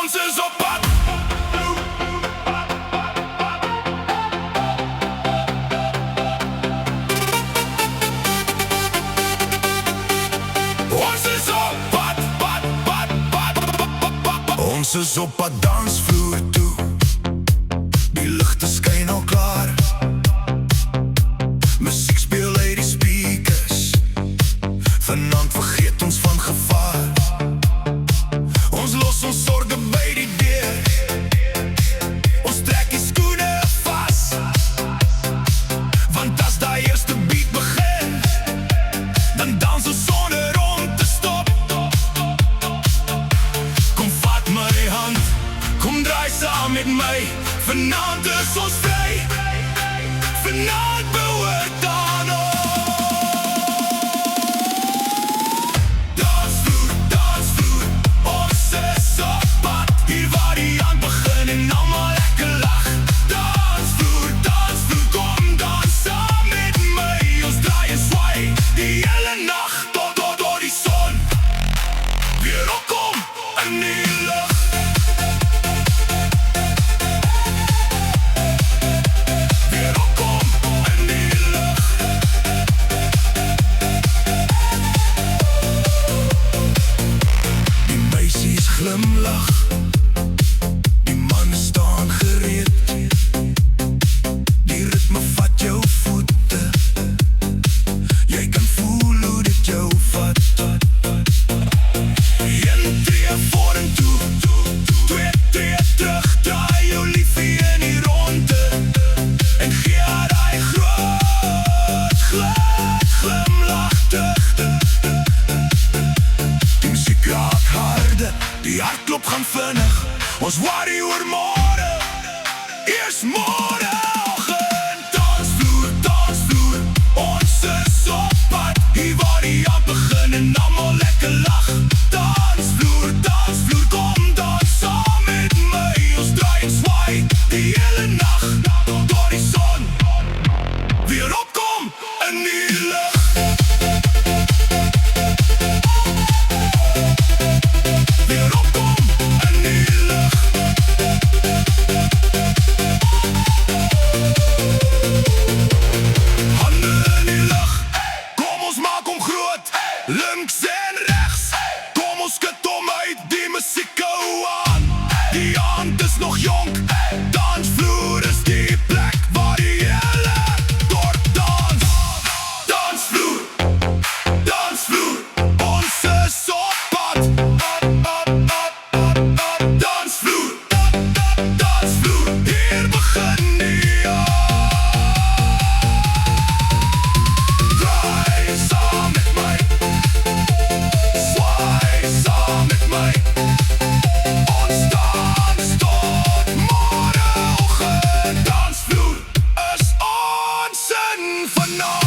Ons is op pad. Ons is op pad, Ons is op pad dansvloer toe. Die ligte skyn al klaar. Musiek speel uit die speakers. Vanaand vergeet ons van gevaar. Ons los ons sorge by die deur. Ons trek die skoene vas. Want as daai eerste beat begin, dan dans ons sonder om te stop. Kom vat my hand, kom draai saam met my. Vanaand is ons vry. Vanaand behoort aan ons. Dansvloer, dansvloer, ons is op pad. Hier waar die aand begin en almal lekker lag. Dansvloer, dansvloer, kom dans saam met my. Ons draai en swaai die hele nacht tot die son weer opkom in die lug. Glimlach, die mannen staan gereed. Die ritme vat jou voete. Jy kan voel hoe dit jou vat. Een tree vorentoe, twee tree terug. Draai jou liefie in die ronde en gee haar die groot glimlach terug. Die muziek raak harde, die hartklop gaan vinnig. Ons worry oor môre, eers môreoggend. Dansvloer, dansvloer, ons is op pad. Hier waar die aand begin en almal lekker lag. Dansvloer, dansvloer, kom dans saam met my. Ons draai en swaai die hele nacht tot die son weer opkom in die lug. Links en rechts, kom ons skud om uit die muziek hou aan. Die aand is nog jonk, dansvloer is die plek waar die hele dorp dans. Dansvloer, dansvloer, ons is op pad. Dansvloer, dansvloer, hier begin die aand. Draai saam met my. Saam met my. Ons dans tot môreoggend. Dansvloer is ons in vanaand.